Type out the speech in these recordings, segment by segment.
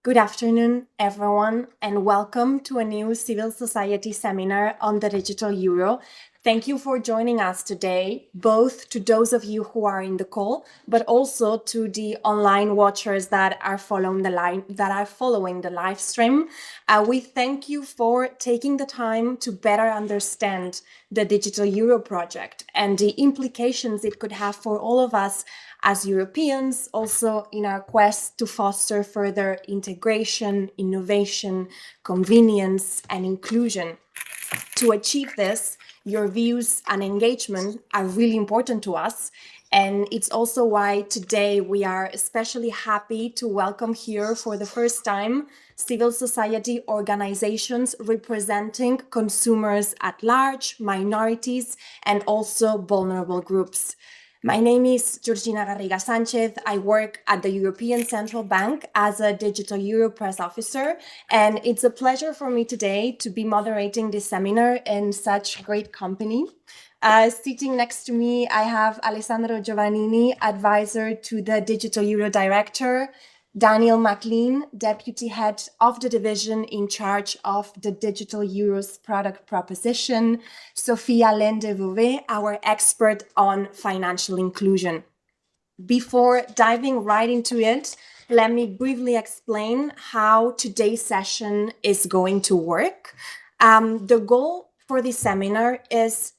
Good afternoon, everyone, and welcome to a new civil society seminar on the digital euro. Thank you for joining us today, both to those of you who are in the call, but also to the online watchers that are following the live stream. We thank you for taking the time to better understand the digital euro project and the implications it could have for all of us as Europeans, also in our quest to foster further integration, innovation, convenience, and inclusion. To achieve this, your views and engagement are really important to us. And it's also why today we are especially happy to welcome here for the first time civil society organizations representing consumers at large, minorities, and also vulnerable groups. My name is Georgina Garriga Sanchez. I work at the European Central Bank as a Digital Euro Press Officer, and it's a pleasure for me today to be moderating this seminar in such great company. Sitting next to me, I have Alessandro Giovannini, advisor to the Digital Euro Director, Daniel McLean, Deputy Head of the Division in charge of the Digital Euros product proposition, Sophia Lende-Vouvet, our expert on financial inclusion. Before diving right into it, let me briefly explain how today's session is going to work. The goal for this seminar is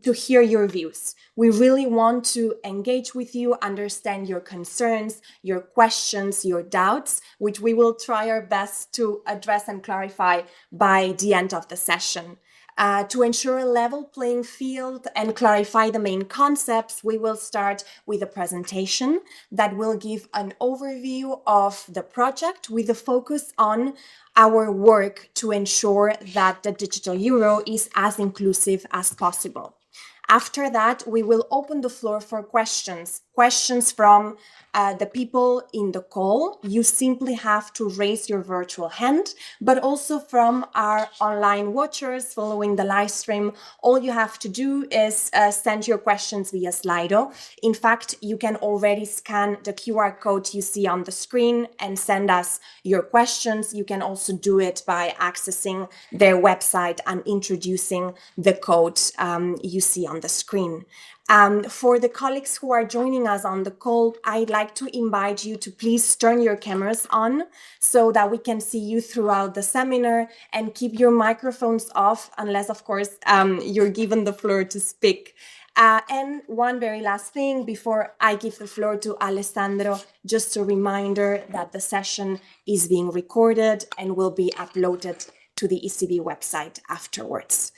to hear your views. We really want to engage with you, understand your concerns, your questions, your doubts, which we will try our best to address and clarify by the end of the session. To ensure a level playing field and clarify the main concepts, we will start with a presentation that will give an overview of the project with a focus on our work to ensure that the digital euro is as inclusive as possible. After that, we will open the floor for questions from the people in the call. You simply have to raise your virtual hand, but also from our online watchers following the live stream. All you have to do is send your questions via Slido. In fact, you can already scan the QR code you see on the screen and send us your questions. You can also do it by accessing their website and introducing the code you see on the screen. For the colleagues who are joining us on the call, I'd like to invite you to please turn your cameras on so that we can see you throughout the seminar, and keep your microphones off unless, of course, you're given the floor to speak. And one very last thing before I give the floor to Alessandro, just a reminder that the session is being recorded and will be uploaded to the ECB website afterwards.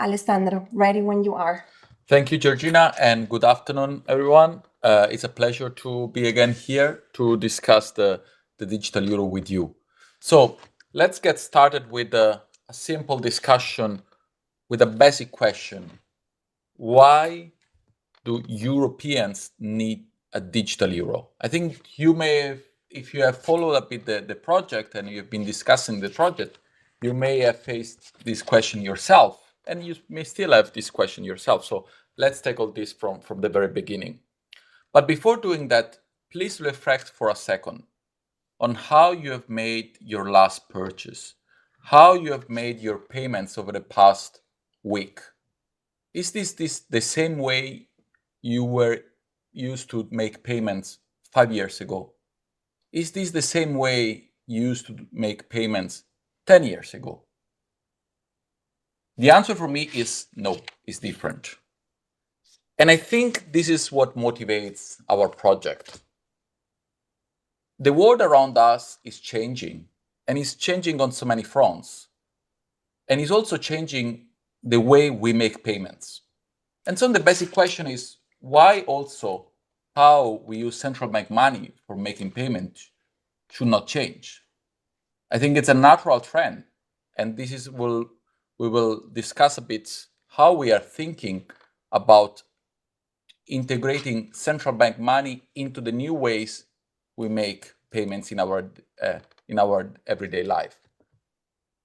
Alessandro, ready when you are. Thank you, Georgina, and good afternoon, everyone. It's a pleasure to be again here to discuss the digital euro with you. So let's get started with a simple discussion with a basic question. Why do Europeans need a digital euro? I think you may have, if you have followed a bit the project and you've been discussing the project, you may have faced this question yourself, and you may still have this question yourself. So let's tackle this from the very beginning. But before doing that, please reflect for a second on how you have made your last purchase, how you have made your payments over the past week. Is this the same way you were used to make payments 5 years ago? Is this the same way you used to make payments 10 years ago? The answer for me is no, it's different. And I think this is what motivates our project. The world around us is changing, and it's changing on so many fronts. And it's also changing the way we make payments. And so the basic question is, why also how we use central bank money for making payments should not change? I think it's a natural trend, and this is we will discuss a bit how we are thinking about integrating central bank money into the new ways we make payments in our everyday life.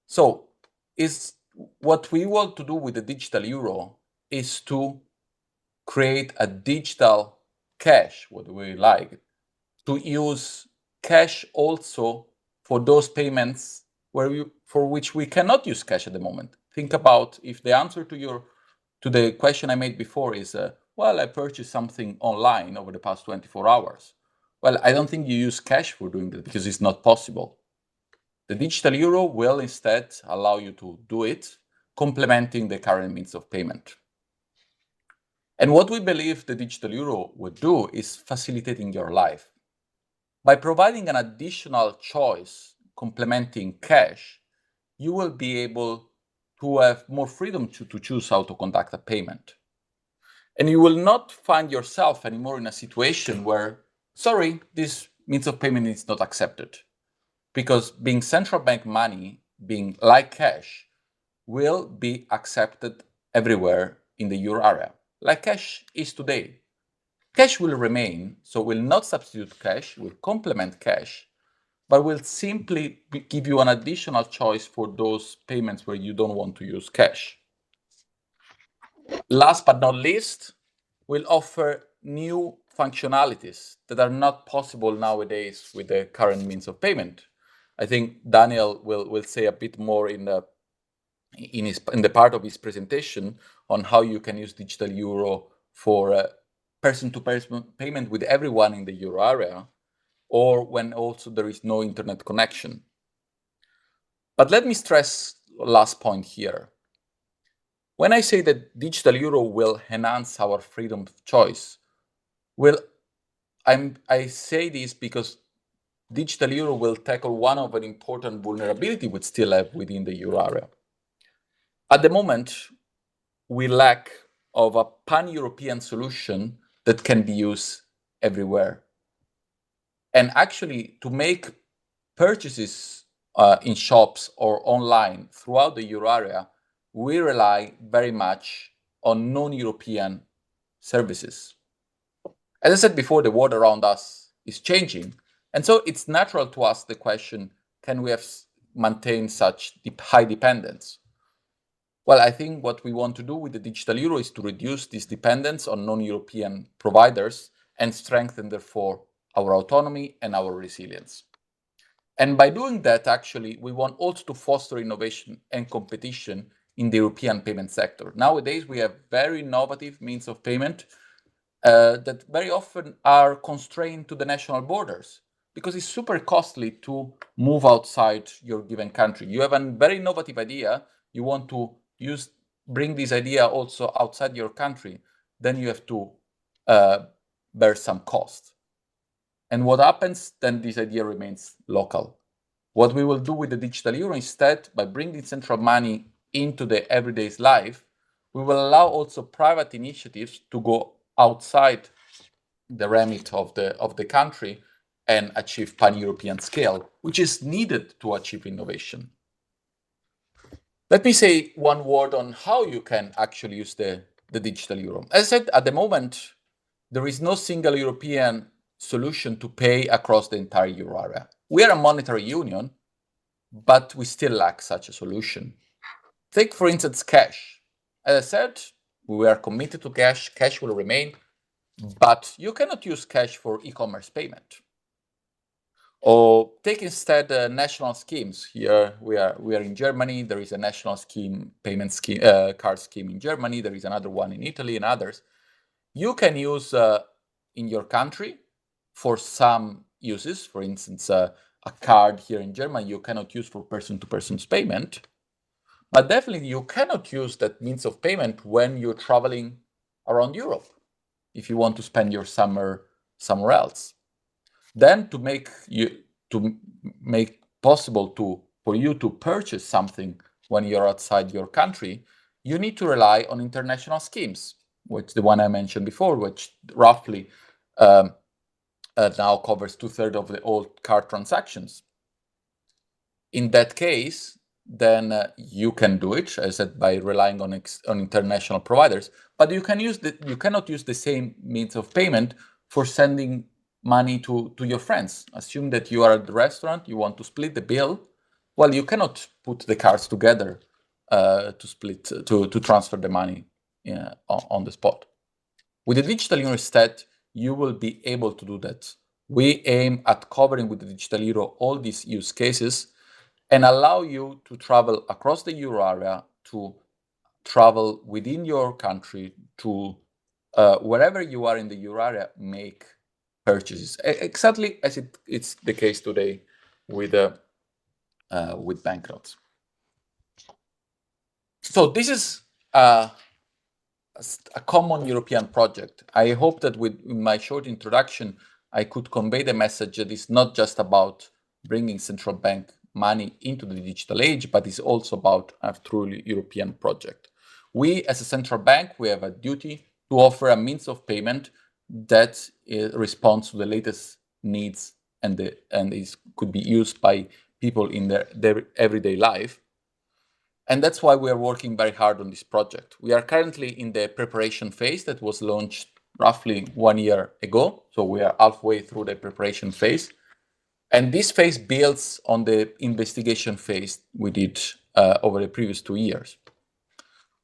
So, what we want to do with the digital euro is to create a digital cash, what we like, to use cash also for those payments for which we cannot use cash at the moment. Think about if the answer to the question I made before is, well, I purchased something online over the past 24 hours. Well, I don't think you use cash for doing that because it's not possible. The digital euro will instead allow you to do it, complementing the current means of payment. And what we believe the digital euro would do is facilitating your life. By providing an additional choice complementing cash, you will be able to have more freedom to choose how to conduct a payment. And you will not find yourself anymore in a situation where, sorry, this means of payment is not accepted. Because being central bank money, being like cash, will be accepted everywhere in the euro area, like cash is today. Cash will remain, so will not substitute cash, will complement cash, but will simply give you an additional choice for those payments where you don't want to use cash. Last but not least, we'll offer new functionalities that are not possible nowadays with the current means of payment. I think Daniel will say a bit more in the part of his presentation on how you can use digital euro for person-to-person payment with everyone in the euro area, or when also there is no internet connection. But let me stress last point here. When I say that digital euro will enhance our freedom of choice, I say this because digital euro will tackle one of an important vulnerability we still have within the euro area. At the moment, we lack of a pan-European solution that can be used everywhere. And actually, to make purchases in shops or online throughout the euro area, we rely very much on non-European services. As I said before, the world around us is changing. And so it's natural to ask the question, can we maintain such high dependence? Well, I think what we want to do with the digital euro is to reduce this dependence on non-European providers and strengthen, therefore, our autonomy and our resilience. And by doing that, actually, we want also to foster innovation and competition in the European payment sector. Nowadays, we have very innovative means of payment that very often are constrained to the national borders because it's super costly to move outside your given country. You have a very innovative idea, you want to bring this idea also outside your country, then you have to bear some cost. And what happens then? This idea remains local. What we will do with the digital euro instead, by bringing central money into the everyday life, we will allow also private initiatives to go outside the remit of the country and achieve pan-European scale, which is needed to achieve innovation. Let me say one word on how you can actually use the digital euro. As I said, at the moment, there is no single European solution to pay across the entire euro area. We are a monetary union, but we still lack such a solution. Take, for instance, cash. As I said, we are committed to cash. Cash will remain, but you cannot use cash for e-commerce payment. Or take instead national schemes. Here we are in Germany. There is a national scheme, payment scheme, card scheme in Germany. There is another one in Italy and others. You can use in your country for some uses. For instance, a card here in Germany you cannot use for person-to-person payment, but definitely you cannot use that means of payment when you're traveling around Europe if you want to spend your summer somewhere else. Then to make possible for you to purchase something when you're outside your country, you need to rely on international schemes, which the one I mentioned before, which roughly now covers 2/3 of the all card transactions. In that case, then you can do it, as I said, by relying on international providers. But you cannot use the same means of payment for sending money to your friends. Assume that you are at the restaurant, you want to split the bill. Well, you cannot put the cards together to transfer the money on the spot. With the digital euro instead, you will be able to do that We aim at covering with the digital euro all these use cases and allow you to travel across the euro area, to travel within your country, to wherever you are in the euro area, make purchases. Exactly as it's the case today with banknotes. So this is a common European project. I hope that with my short introduction, I could convey the message that it's not just about bringing central bank money into the digital age, but it's also about a truly European project. We, as a central bank, we have a duty to offer a means of payment that responds to the latest needs and could be used by people in their everyday life. And that's why we are working very hard on this project. We are currently in the preparation phase that was launched roughly 1 year ago. So we are halfway through the preparation phase. And this phase builds on the investigation phase we did over the previous 2 years.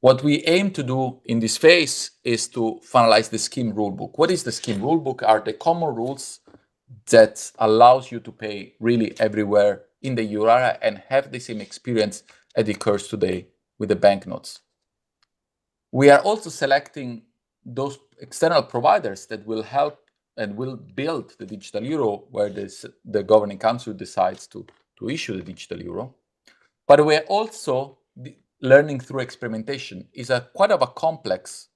What we aim to do in this phase is to finalize the scheme rulebook. What is the scheme rulebook? Are the common rules that allows you to pay really everywhere in the euro area and have the same experience as it occurs today with the banknotes. We are also selecting those external providers that will help and will build the digital euro, where the governing council decides to issue the digital euro. But we're also learning through experimentation. It's quite of a complex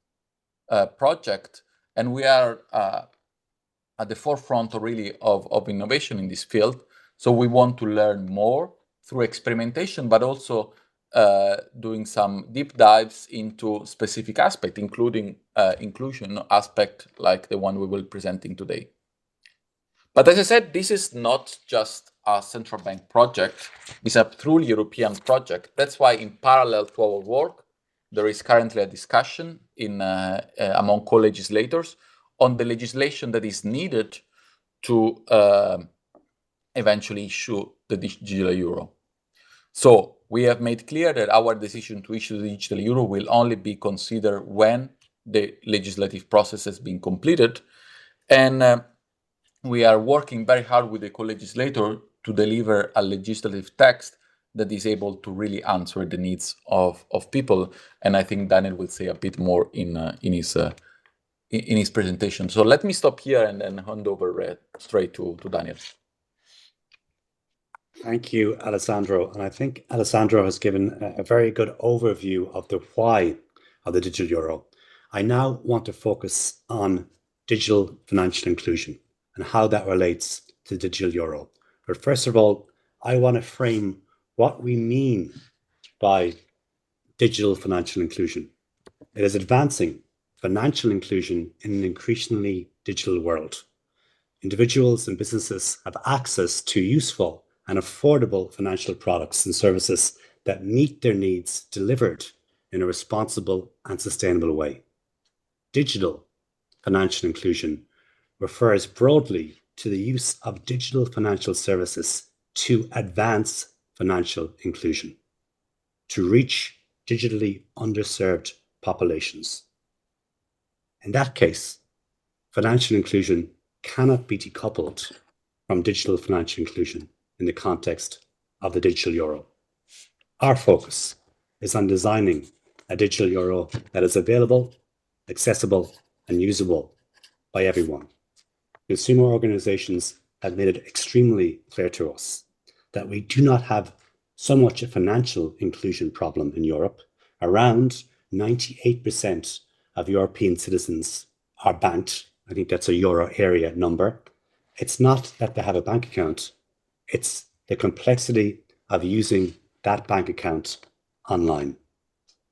project, and we are at the forefront really of innovation in this field. So we want to learn more through experimentation, but also doing some deep dives into specific aspects, including inclusion aspect like the one we will be presenting today. But as I said, this is not just a central bank project. It's a truly European project. That's why in parallel to our work, there is currently a discussion among co-legislators on the legislation that is needed to eventually issue the digital euro. So we have made clear that our decision to issue the digital euro will only be considered when the legislative process has been completed. And we are working very hard with the co-legislator to deliver a legislative text that is able to really answer the needs of people. And I think Daniel will say a bit more in his presentation. So let me stop here and then hand over straight to Daniel. Thank you, Alessandro. And I think Alessandro has given a very good overview of the why of the digital euro. I now want to focus on digital financial inclusion and how that relates to the digital euro. But first of all, I want to frame what we mean by digital financial inclusion. It is advancing financial inclusion in an increasingly digital world. Individuals and businesses have access to useful and affordable financial products and services that meet their needs, delivered in a responsible and sustainable way. Digital financial inclusion refers broadly to the use of digital financial services to advance financial inclusion, to reach digitally underserved populations. In that case, financial inclusion cannot be decoupled from digital financial inclusion in the context of the digital euro. Our focus is on designing a digital euro that is available, accessible, and usable by everyone. Consumer organizations have made it extremely clear to us that we do not have so much a financial inclusion problem in Europe. Around 98% of European citizens are banked. I think that's a euro area number. It's not that they have a bank account. It's the complexity of using that bank account online.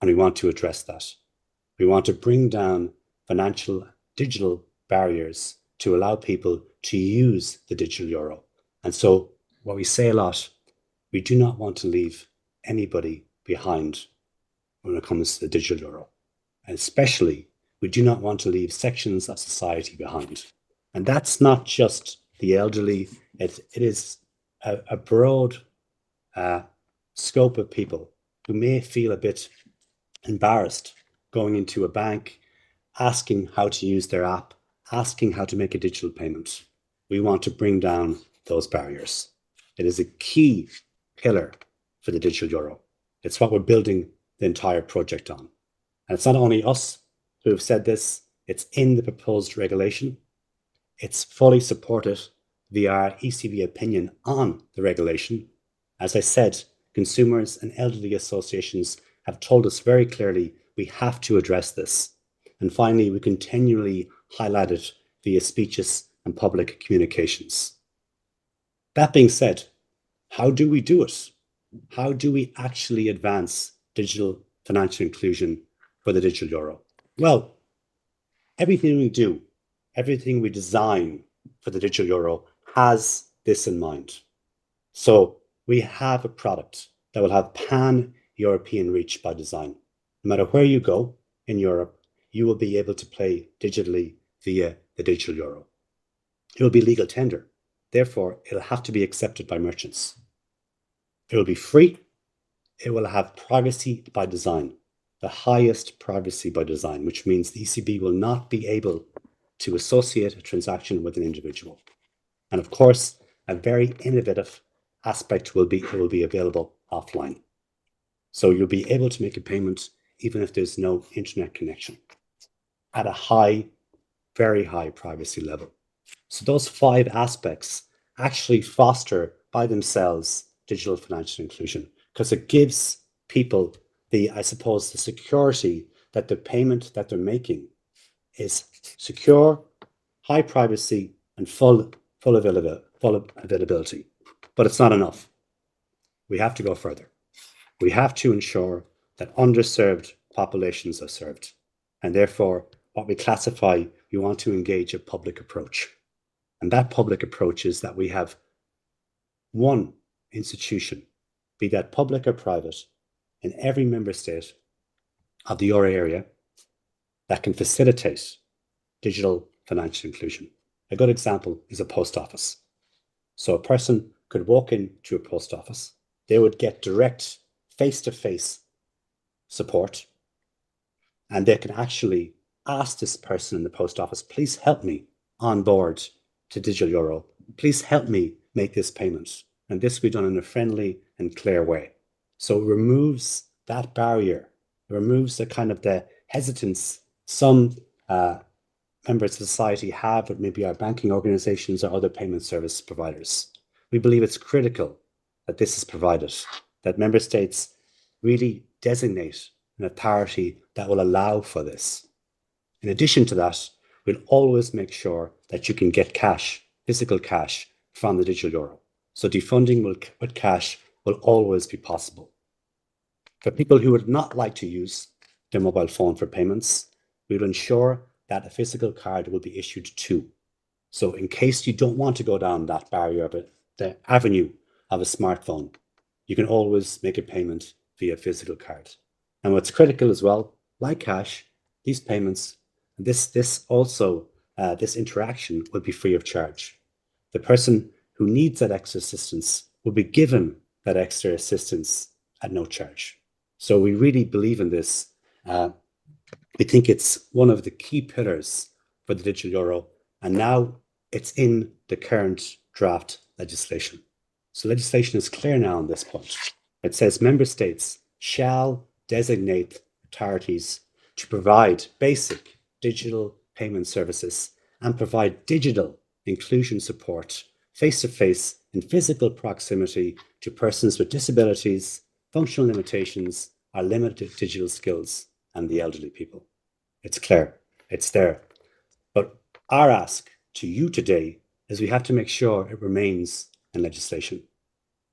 And we want to address that. We want to bring down financial digital barriers to allow people to use the digital euro. And so what we say a lot, we do not want to leave anybody behind when it comes to the digital euro. And especially, we do not want to leave sections of society behind. And that's not just the elderly. It is a broad scope of people who may feel a bit embarrassed going into a bank, asking how to use their app, asking how to make a digital payment. We want to bring down those barriers. It is a key pillar for the digital euro. It's what we're building the entire project on. And it's not only us who have said this, it's in the proposed regulation. It's fully supported via our ECB opinion on the regulation. As I said, consumers and elderly associations have told us very clearly we have to address this. And finally, we continually highlight it via speeches and public communications. That being said, how do we do it? How do we actually advance digital financial inclusion for the digital euro? Well, everything we do, everything we design for the digital euro has this in mind. So we have a product that will have pan-European reach by design. No matter where you go in Europe, you will be able to pay digitally via the digital euro. It will be legal tender. Therefore, it'll have to be accepted by merchants. It will be free. It will have privacy by design, the highest privacy by design, which means the ECB will not be able to associate a transaction with an individual. And of course, a very innovative aspect will be it will be available offline. So you'll be able to make a payment even if there's no internet connection at a high, very high privacy level. So those 5 aspects actually foster by themselves digital financial inclusion, because it gives people the security that the payment that they're making is secure, high privacy, and full availability. But it's not enough. We have to go further. We have to ensure that underserved populations are served. And therefore, what we classify, we want to engage a public approach. And that public approach is that we have one institution, be that public or private, in every member state of the euro area that can facilitate digital financial inclusion. A good example is a post office. So a person could walk into a post office, they would get direct face-to-face support, and they can actually ask this person in the post office, please help me on board to digital euro. Please help me make this payment. And this will be done in a friendly and clear way. So it removes that barrier. It removes the hesitance some members of society have with maybe our banking organizations or other payment service providers. We believe it's critical that this is provided, that member states really designate an authority that will allow for this. In addition to that, we'll always make sure that you can get cash, physical cash, from the digital euro. So defunding with cash will always be possible. For people who would not like to use their mobile phone for payments, we will ensure that a physical card will be issued too. So in case you don't want to go down that barrier, but the avenue of a smartphone, you can always make a payment via physical card. And what's critical as well, like cash, these payments, this interaction will be free of charge. The person who needs that extra assistance will be given that extra assistance at no charge. So we really believe in this. We think it's one of the key pillars for the digital euro, and now it's in the current draft legislation. So legislation is clear now on this point. It says member states shall designate authorities to provide basic digital payment services and provide digital inclusion support face-to-face in physical proximity to persons with disabilities, functional limitations, or limited digital skills, and the elderly people. It's clear, it's there. But our ask to you today is we have to make sure it remains in legislation.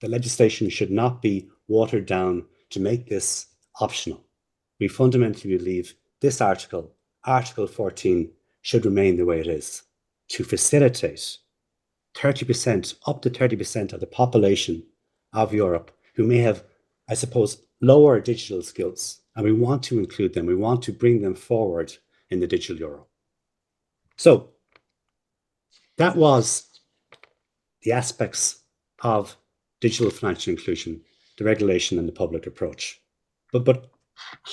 The legislation should not be watered down to make this optional. We fundamentally believe this article, Article 14, should remain the way it is, to facilitate 30%, up to 30% of the population of Europe who may have, lower digital skills. And we want to include them. We want to bring them forward in the digital euro. So that was the aspects of digital financial inclusion, the regulation and the public approach. But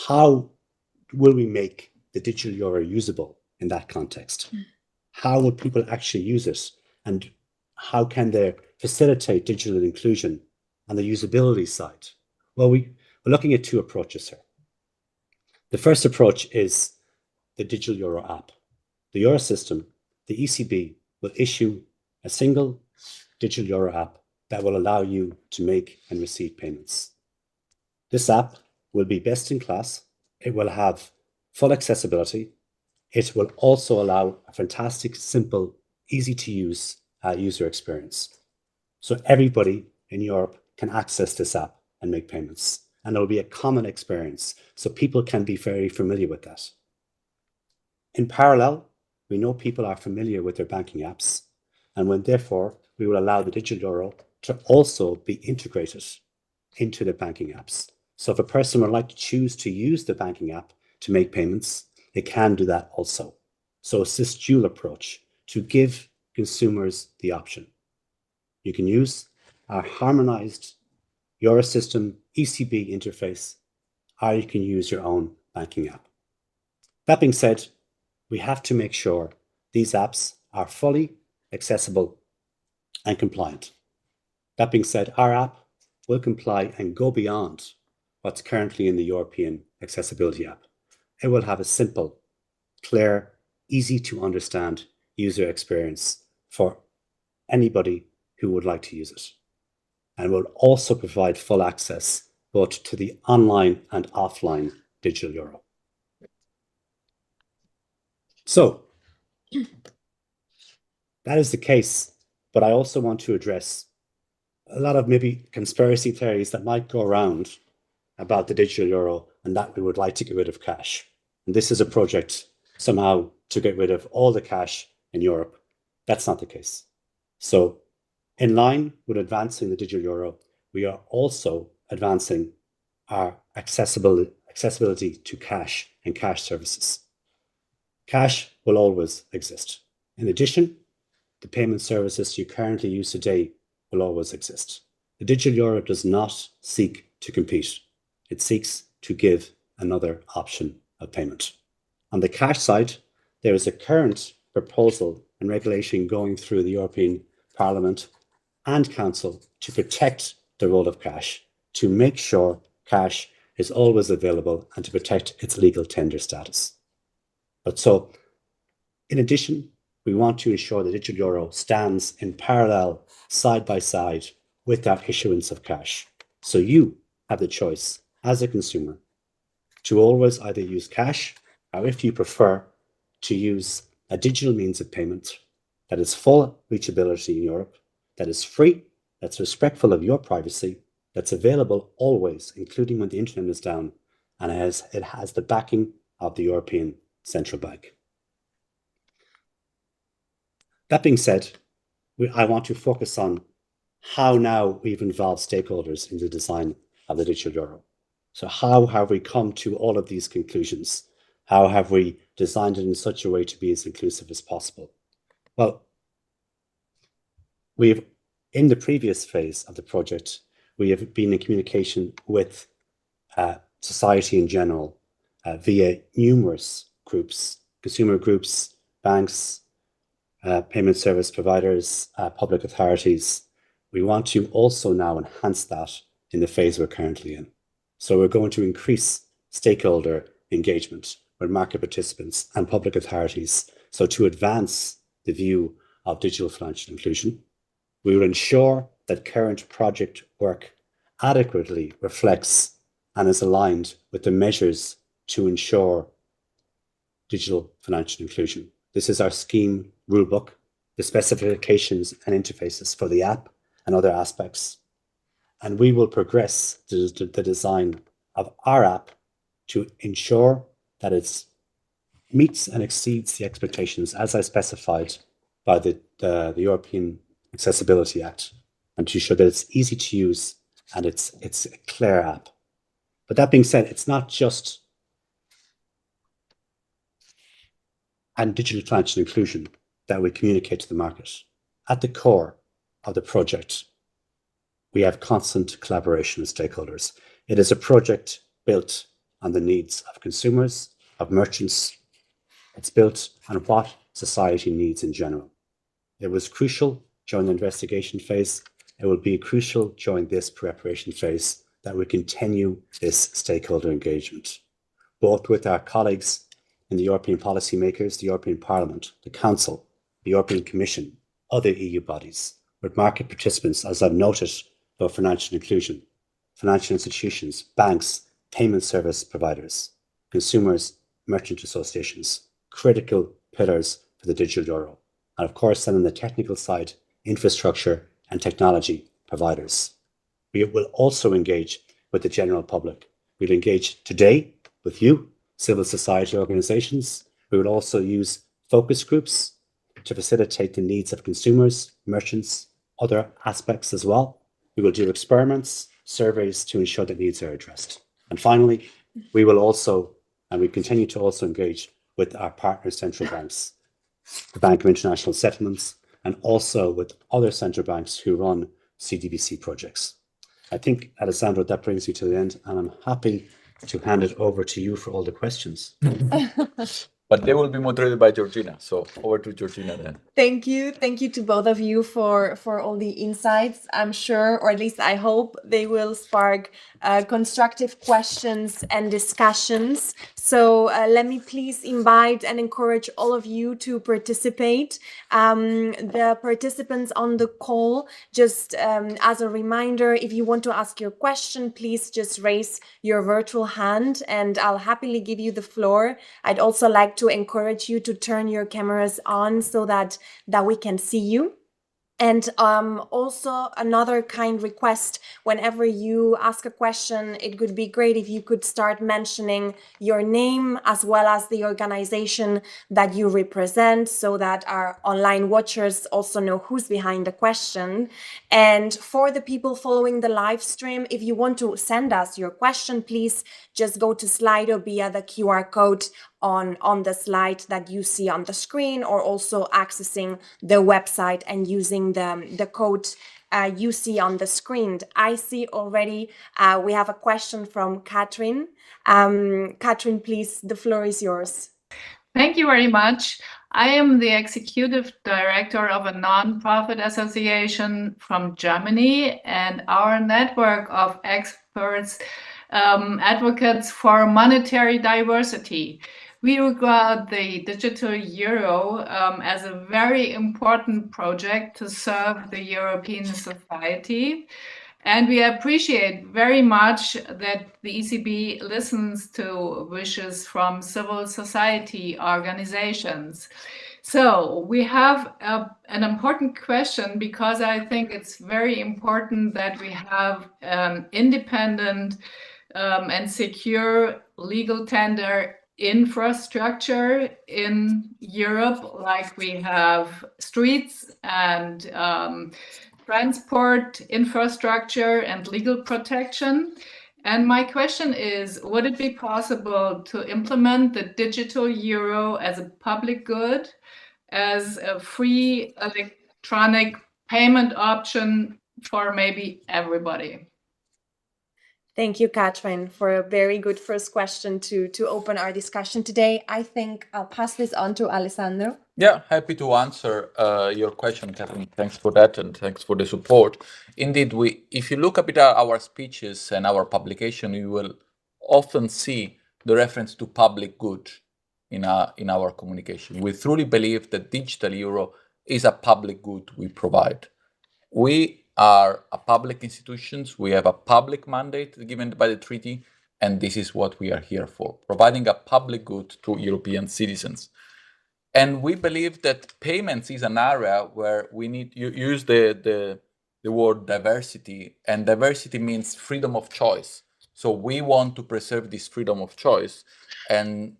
how will we make the digital euro usable in that context? How will people actually use it And how can they facilitate digital inclusion on the usability side? Well, we're looking at two approaches here. The first approach is the Digital Euro app. The Euro system, the ECB, will issue a single Digital Euro app that will allow you to make and receive payments. This app will be best in class. It will have full accessibility. It will also allow a fantastic, simple, easy to use user experience. So everybody in Europe can access this app and make payments. And it will be a common experience. So people can be very familiar with that. In parallel, we know people are familiar with their banking apps. And when therefore, we will allow the Digital Euro to also be integrated into the banking apps. So if a person would like to choose to use the banking app to make payments, they can do that also. So it's this dual approach to give consumers the option. You can use our harmonized Eurosystem ECB interface, or you can use your own banking app. That being said, we have to make sure these apps are fully accessible and compliant. That being said, our app will comply and go beyond what's currently in the European Accessibility app. It will have a simple, clear, easy to understand user experience for anybody who would like to use it. And will also provide full access both to the online and offline Digital Euro. So that is the case, but I also want to address a lot of maybe conspiracy theories that might go around about the Digital Euro and that we would like to get rid of cash. And this is a project somehow to get rid of all the cash in Europe. That's not the case. So in line with advancing the Digital Euro, we are also advancing our accessibility to cash and cash services. Cash will always exist. In addition, the payment services you currently use today will always exist. The Digital Euro does not seek to compete. It seeks to give another option of payment. On the cash side, there is a current proposal and regulation going through the European Parliament and Council to protect the role of cash, to make sure cash is always available and to protect its legal tender status. But so, in addition, we want to ensure the Digital Euro stands in parallel, side by side, with that issuance of cash. So you have the choice as a consumer to always either use cash or, if you prefer, to use a digital means of payment that is full reachability in Europe, that is free, that's respectful of your privacy, that's available always, including when the internet is down, and it has the backing of the European Central Bank. That being said, I want to focus on how now we've involved stakeholders in the design of the Digital Euro. So how have we come to all of these conclusions? How have we designed it in such a way to be as inclusive as possible? Well, in the previous phase of the project, we have been in communication with society in general via numerous groups, consumer groups, banks, payment service providers, public authorities. We want to also now enhance that in the phase we're currently in. So we're going to increase stakeholder engagement with market participants and public authorities. So to advance the view of digital financial inclusion, we will ensure that current project work adequately reflects and is aligned with the measures to ensure digital financial inclusion. This is our scheme rulebook, the specifications and interfaces for the app and other aspects. And we will progress the design of our app to ensure that it meets and exceeds the expectations as I specified by the European Accessibility Act, and to ensure that it's easy to use and it's a clear app. But that being said, it's not just and digital financial inclusion that we communicate to the market. At the core of the project, we have constant collaboration with stakeholders. It is a project built on the needs of consumers, of merchants. It's built on what society needs in general. It was crucial during the investigation phase. It will be crucial during this preparation phase that we continue this stakeholder engagement, both with our colleagues in the European policymakers, the European Parliament, the Council, the European Commission, other EU bodies, with market participants, as I've noted, about financial inclusion, financial institutions, banks, payment service providers, consumers, merchant associations, critical pillars for the digital euro. And of course, then on the technical side, infrastructure and technology providers. We will also engage with the general public. We'll engage today with you, civil society organizations. We will also use focus groups to facilitate the needs of consumers, merchants, other aspects as well. We will do experiments, surveys to ensure that needs are addressed. And finally, we will also, and we continue to also engage with our partner central banks, the Bank of International Settlements, and also with other central banks who run CDBC projects. I think, Alessandro, that brings me to the end, and I'm happy to hand it over to you for all the questions. But they will be moderated by Georgina. So over to Georgina then. Thank you. Thank you to both of you for all the insights. I'm sure, or at least I hope, they will spark constructive questions and discussions. So let me please invite and encourage all of you to participate. The participants on the call, just as a reminder, if you want to ask your question, please just raise your virtual hand and I'll happily give you the floor. I'd also like to encourage you to turn your cameras on so that we can see you. And also another kind request, whenever you ask a question, it would be great if you could start mentioning your name as well as the organization that you represent so that our online watchers also know who's behind the question. And for the people following the live stream, if you want to send us your question, please just go to Slido via the QR code on the slide that you see on the screen, or also accessing the website and using the code you see on the screen. I see already we have a question from Katrin. Katrin, please, the floor is yours. Thank you very much. I am the executive director of a non-profit association from Germany, and our network of experts, advocates for monetary diversity. We regard the digital euro as a very important project to serve the European society. And we appreciate very much that the ECB listens to wishes from civil society organizations. So we have an important question, because I think it's very important that we have independent and secure legal tender infrastructure in Europe, like we have streets and transport infrastructure and legal protection. And my question is, would it be possible to implement the digital euro as a public good, as a free electronic payment option for maybe everybody? Thank you, Katrin, for a very good first question to open our discussion today. I think I'll pass this on to Alessandro. Yeah, happy to answer your question, Katrin. Thanks for that, and thanks for the support. Indeed, if you look a bit at our speeches and our publication, you will often see the reference to public good in our communication. We truly believe that digital euro is a public good we provide. We are a public institutions. We have a public mandate given by the treaty, and this is what we are here for, providing a public good to European citizens. And we believe that payments is an area where we need to use the word diversity, and diversity means freedom of choice. So we want to preserve this freedom of choice, and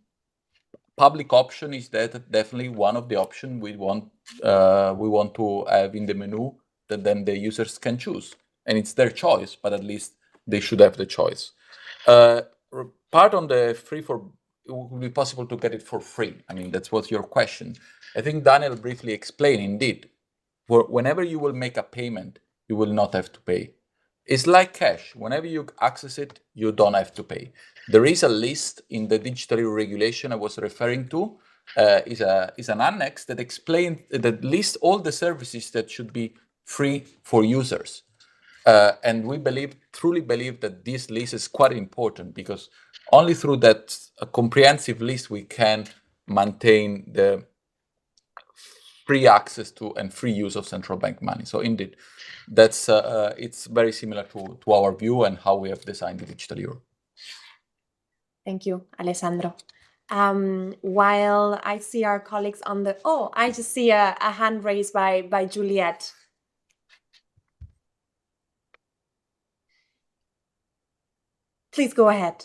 public option is definitely one of the options we want to have in the menu that then the users can choose. And it's their choice, but at least they should have the choice. Part on the free for, it will be possible to get it for free. I mean, that's what your question. I think Daniel briefly explained, indeed, whenever you will make a payment, you will not have to pay. It's like cash. Whenever you access it, you don't have to pay. There is a list in the digital regulation I was referring to is an annex that explains that lists all the services that should be free for users. And we truly believe that this list is quite important, because only through that comprehensive list we can maintain the free access to and free use of central bank money. So indeed, that's it's very similar to our view and how we have designed the digital euro. Thank you, Alessandro. While I see our colleagues on the... Oh, I just see a hand raised by Juliet. Please go ahead.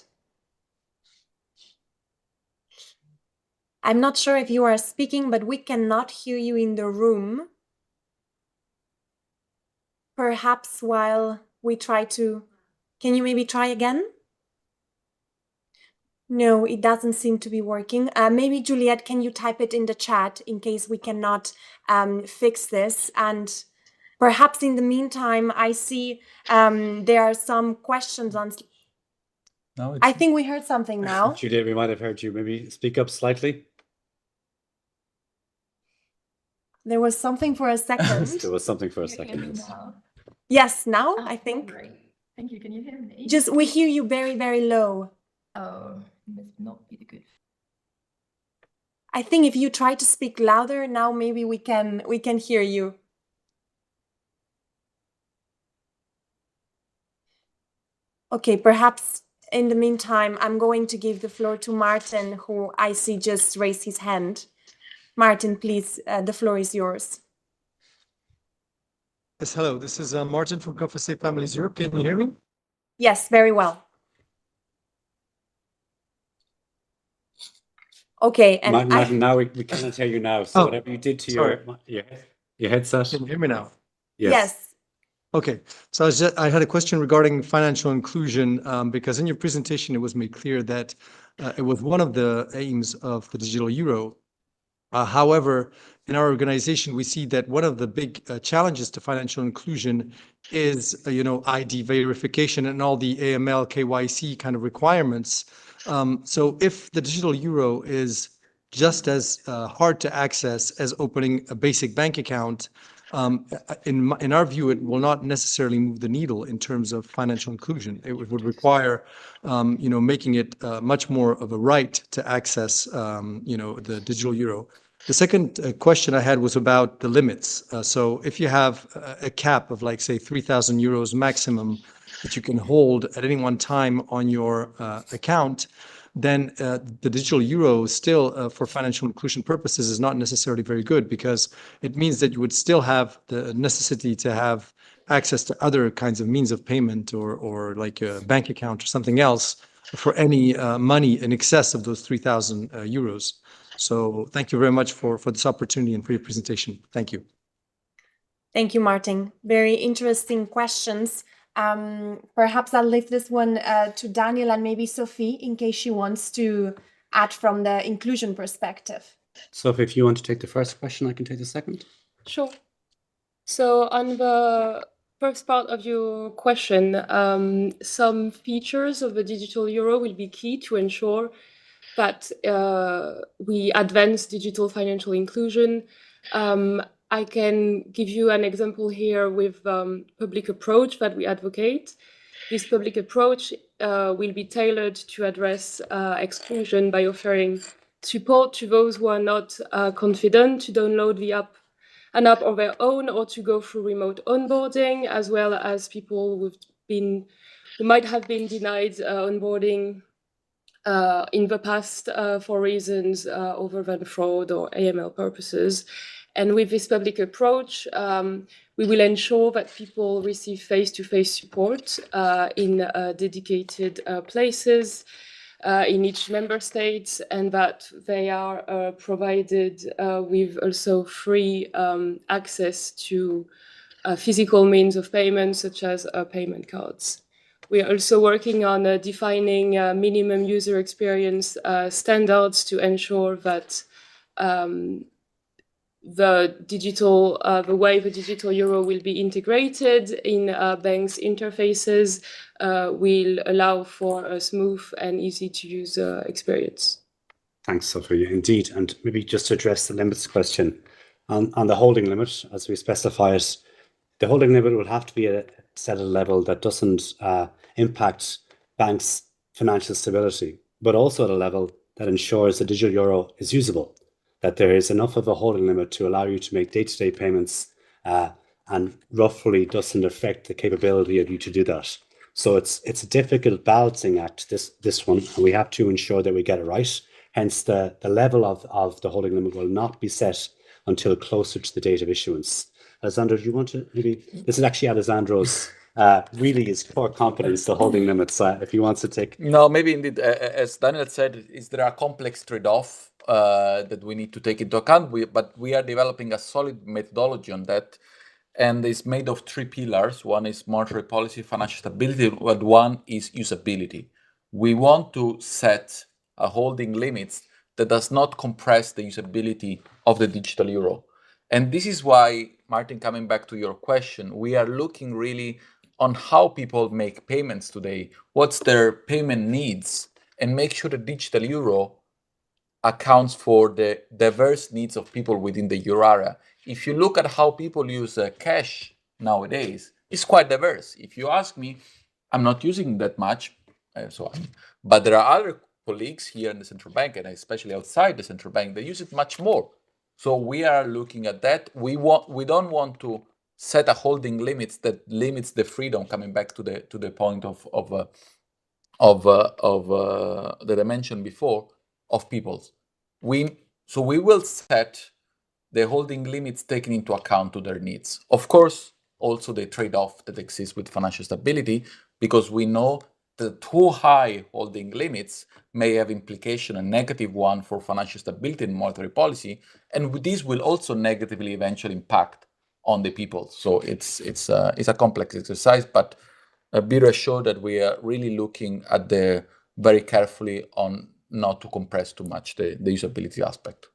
I'm not sure if you are speaking, but we cannot hear you in the room. Perhaps while we try to... Can you maybe try again? No, it doesn't seem to be working. Maybe, Juliet, can you type it in the chat in case we cannot fix this? And perhaps in the meantime, I see there are some questions on... No, I think we heard something now. Juliet, we might have heard you. Maybe speak up slightly. There was something for a second. There was something for a Can you hear me second. now? Yes, now, Oh, I think. great. Thank you. Can you hear me? Just, we hear you very, very low. Oh, must not be the good. I think if you try to speak louder now, maybe we can hear you. Okay, perhaps in the meantime, I'm going to give the floor to Martin, who I see just raised his hand. Martin, please, the floor is yours. Yes, hello. This is Martin from Confessé Families Europe. Can you hear me? Yes, very well. Okay, and Martin, now we cannot hear you now. So Oh, whatever you did to sorry. your headset. Can you hear me now? yes. Okay, so I had a question regarding financial inclusion, because in your presentation, it was made clear that it was one of the aims of the digital euro. However, in our organization, we see that one of the big challenges to financial inclusion is, ID verification and all the AML, KYC kind of requirements. So if the digital euro is just as hard to access as opening a basic bank account, in our view, it will not necessarily move the needle in terms of financial inclusion. It would require, making it much more of a right to access, the digital euro. The second question I had was about the limits. So if you have a cap of, like, say, 3,000 euros maximum that you can hold at any one time on your account, then the digital euro still, for financial inclusion purposes, is not necessarily very good, because it means that you would still have the necessity to have access to other kinds of means of payment, or like a bank account or something else, for any money in excess of those 3,000 euros. So thank you very much for this opportunity and for your presentation. Thank you. Thank you, Martin. Very interesting questions. Perhaps I'll leave this one to Daniel and maybe Sophie, in case she wants to add from the inclusion perspective. So if you want to take the first question, I can take the second. Sure. So on the first part of your question, some features of the digital euro will be key to ensure that we advance digital financial inclusion. I can give you an example here with public approach that we advocate. This public approach will be tailored to address exclusion by offering support to those who are not confident to download an app on their own, or to go through remote onboarding, as well as people who might have been denied onboarding in the past for reasons other than fraud or AML purposes. And with this public approach, we will ensure that people receive face-to-face support in dedicated places in each member state, and that they are provided with also free access to physical means of payment, such as payment cards. We are also working on defining minimum user experience standards to ensure that the way the digital euro will be integrated in banks' interfaces will allow for a smooth and easy to use experience. Thanks, Sophie. Indeed, and maybe just to address the limits question on the holding limit, as we specify it, the holding limit will have to be set at a level that doesn't impact banks' financial stability, but also at a level that ensures the digital euro is usable, that there is enough of a holding limit to allow you to make day-to-day payments and roughly doesn't affect the capability of you to do that. So it's a difficult balancing act, this one, and we have to ensure that we get it right. Hence, the level of the holding limit will not be set until closer to the date of issuance. Alessandro, do you want to maybe, this is actually Alessandro's really his core competence, the holding limits, if he wants to take. No, maybe indeed, as Daniel said, there are complex trade-off that we need to take into account, but we are developing a solid methodology on that, and it's made of 3 pillars. One is monetary policy, financial stability, but one is usability. We want to set a holding limits that does not compress the usability of the digital euro. And this is why, Martin, coming back to your question, we are looking really on how people make payments today, what's their payment needs, and make sure the digital euro accounts for the diverse needs of people within the euro area. If you look at how people use cash nowadays, it's quite diverse. If you ask me, I'm not using that much, but there are other colleagues here in the central bank, and especially outside the central bank, they use it much more. So we are looking at that. We don't want to set a holding limits that limits the freedom. Coming back to the point of that I mentioned before of people's. So we will set the holding limits taking into account to their needs. Of course, also the trade-off that exists with financial stability, because we know the too high holding limits may have implication, a negative one for financial stability and monetary policy, and this will also negatively eventually impact on the people. So it's a complex exercise, but be reassured that we are really looking at very carefully on not to compress too much the usability aspect.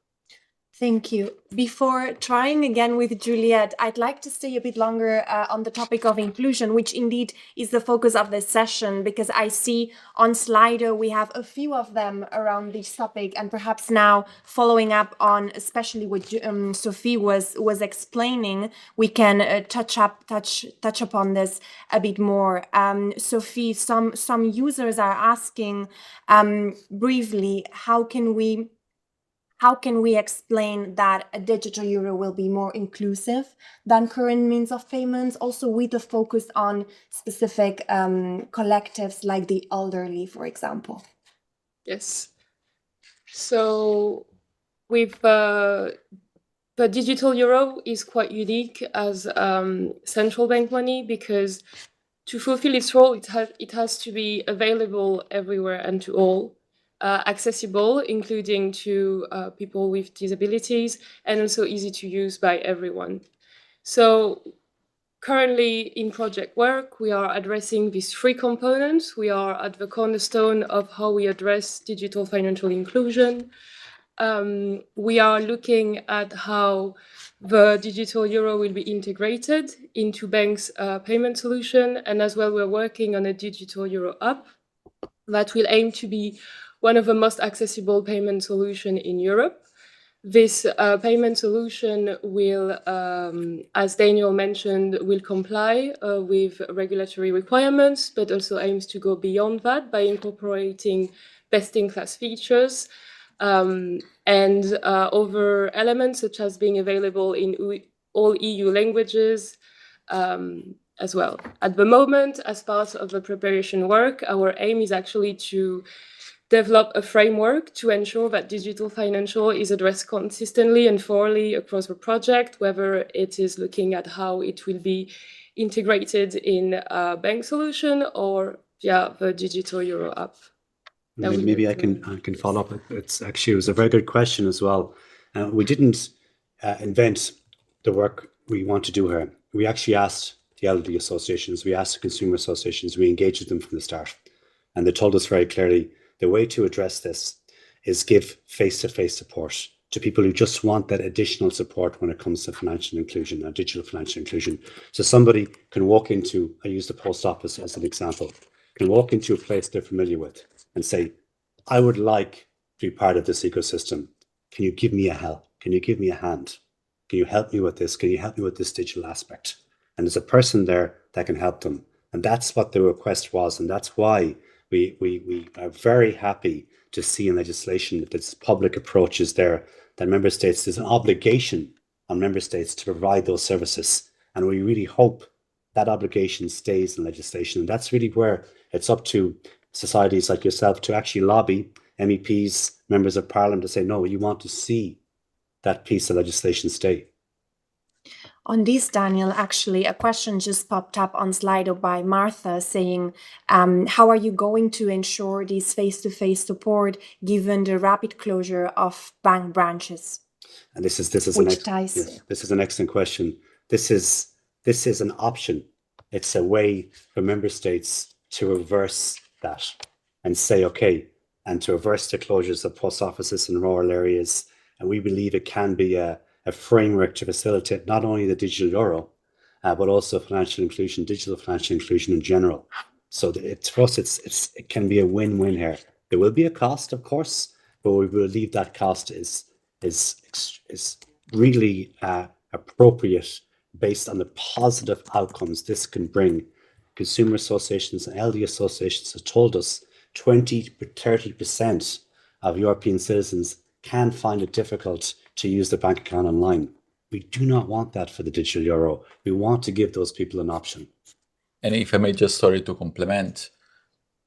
Thank you. Before trying again with Juliet, I'd like to stay a bit longer on the topic of inclusion, which indeed is the focus of this session, because I see on Slido we have a few of them around this topic, and perhaps now following up on especially what Sophie was explaining, we can touch upon this a bit more. Sophie, some users are asking briefly, how can we explain that a digital euro will be more inclusive than current means of payments, also with a focus on specific collectives like the elderly, for example? Yes. So with the digital euro is quite unique as central bank money, because to fulfill its role, it has to be available everywhere and to all. Accessible, including to people with disabilities, and also easy to use by everyone. So currently in project work, we are addressing these 3 components. We are at the cornerstone of how we address digital financial inclusion. We are looking at how the digital euro will be integrated into banks' payment solution, and as well we're working on a digital euro app that will aim to be one of the most accessible payment solution in Europe. This payment solution will, as Daniel mentioned, will comply with regulatory requirements, but also aims to go beyond that by incorporating best-in-class features and other elements, such as being available in all EU languages as well. At the moment, as part of the preparation work, our aim is actually to develop a framework to ensure that digital financial is addressed consistently and thoroughly across the project, whether it is looking at how it will be integrated in a bank solution or via the digital euro app. Maybe I can follow up. It was a very good question as well. We didn't invent the work we want to do here. We actually asked the elderly associations, we asked the consumer associations, we engaged with them from the start, and they told us very clearly the way to address this is give face-to-face support to people who just want that additional support when it comes to financial inclusion and digital financial inclusion. So somebody can walk into, I use the post office as an example, can walk into a place they're familiar with and say, I would like to be part of this ecosystem. Can you give me a help? Can you give me a hand? Can you help me with this? Can you help me with this digital aspect? And there's a person there that can help them. And that's what the request was. And that's why we are very happy to see in legislation that this public approach is there, that member states, there's an obligation on member states to provide those services. And we really hope that obligation stays in legislation. And that's really where it's up to societies like yourself to actually lobby MEPs, members of parliament, to say, no, you want to see that piece of legislation stay. On this, Daniel, actually, a question just popped up on Slido by Martha saying, how are you going to ensure this face-to-face support given the rapid closure of bank branches? And this is an excellent question. This is an option. It's a way for member states to reverse that and say, okay, and to reverse the closures of post offices in rural areas. And we believe it can be a framework to facilitate not only the digital euro, but also financial inclusion, digital financial inclusion in general. So for us, it can be a win-win here. There will be a cost, of course, but we believe that cost is really appropriate based on the positive outcomes this can bring. Consumer associations and LD associations have told us 20 to 30% of European citizens can find it difficult to use their bank account online. We do not want that for the digital euro. We want to give those people an option. And if I may just, sorry to complement,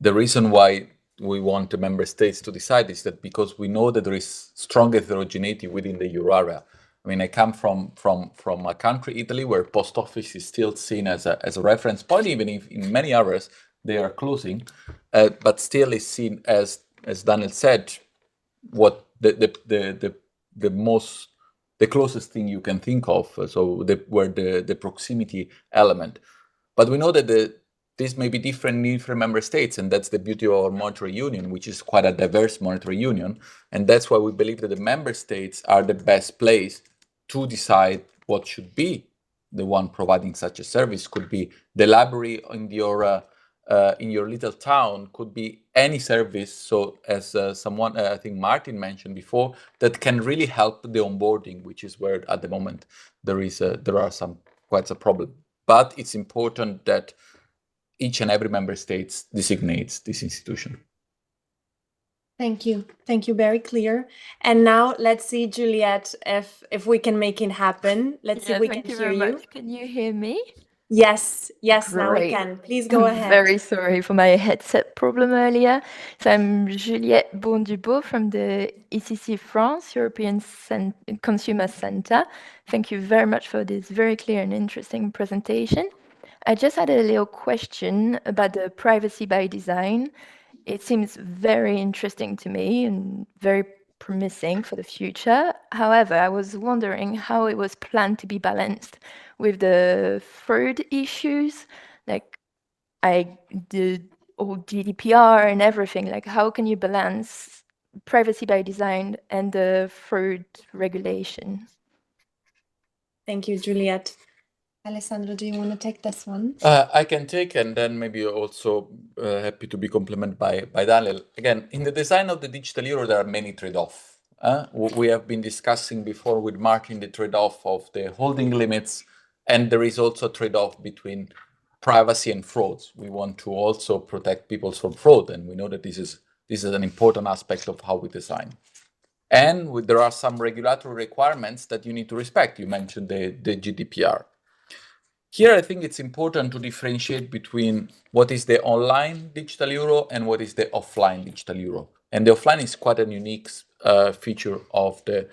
the reason why we want the member states to decide is that because we know that there is strong heterogeneity within the euro area. I mean, I come from a country, Italy, where post office is still seen as a reference point, even if in many areas they are closing, but still is seen as Daniel said, what the closest thing you can think of. So where the proximity element. But we know that this may be different in different member states, and that's the beauty of our monetary union, which is quite a diverse monetary union. And that's why we believe that the member states are the best place to decide what should be the one providing such a service. Could be the library in your little town, could be any service. So as someone, I think Martin mentioned before, that can really help the onboarding, which is where at the moment there are quite a problem. But it's important that each and every member state designates this institution. Thank you. Thank you. Very clear. And now let's see, Juliette, if we can make it happen. Let's see if we can hear you. Can you hear me? Yes, now we Great. can. Please go ahead. Very sorry for my headset problem earlier. So I'm Juliette Bondubeau from the ECC France, European Consumer Center. Thank you very much for this very clear and interesting presentation. I just had a little question about the privacy by design. It seems very interesting to me and very promising for the future. However, I was wondering how it was planned to be balanced with the fraud issues, like the whole GDPR and everything. Like, how can you balance privacy by design and the fraud regulation? Thank you, Juliette. Alessandro, do you want to take this one? I can take, and then maybe also happy to be complimented by Daniel. Again, in the design of the digital euro, there are many trade-offs. We have been discussing before with Martin the trade-off of the holding limits, and there is also a trade-off between privacy and frauds. We want to also protect people from fraud, and we know that this is an important aspect of how we design. And there are some regulatory requirements that you need to respect. You mentioned the GDPR. Here, I think it's important to differentiate between what is the online digital euro and what is the offline digital euro. And the offline is quite a unique feature of the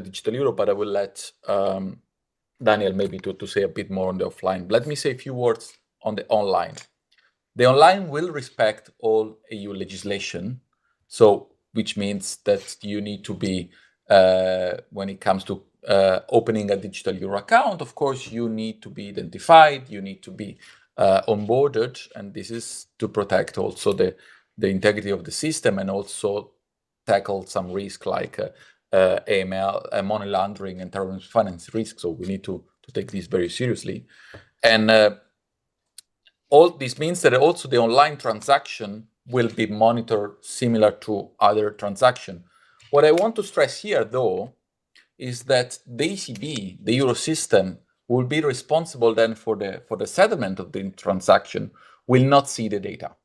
digital euro, but I will let Daniel maybe to say a bit more on the offline. Let me say a few words on the online. The online will respect all EU legislation, so which means that you need to be, when it comes to opening a digital euro account, of course, you need to be identified, you need to be onboarded, and this is to protect also the integrity of the system and also tackle some risk like AML, money laundering and terrorism finance risk. So we need to take this very seriously. And all this means that also the online transaction will be monitored similar to other transactions. What I want to stress here, though, is that the ECB, the Euro system, will be responsible then for the settlement of the transaction, will not see the data.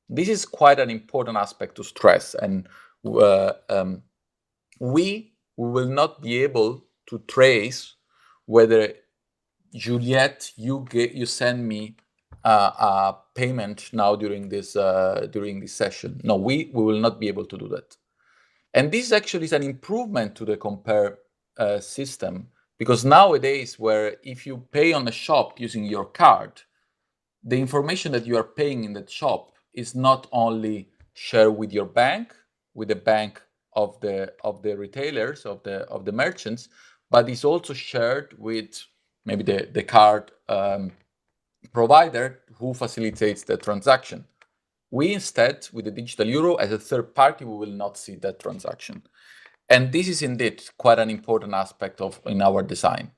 This is quite an important aspect to stress, and we will not be able to trace whether, Juliette, you send me a payment now during this session. No, we will not be able to do that. And this actually is an improvement to the compare system, because nowadays, where if you pay on a shop using your card, the information that you are paying in that shop is not only shared with your bank, with the bank of the retailers, of the merchants, but is also shared with maybe the card provider who facilitates the transaction. We instead, with the digital euro, as a third party, we will not see that transaction. And this is indeed quite an important aspect in our design.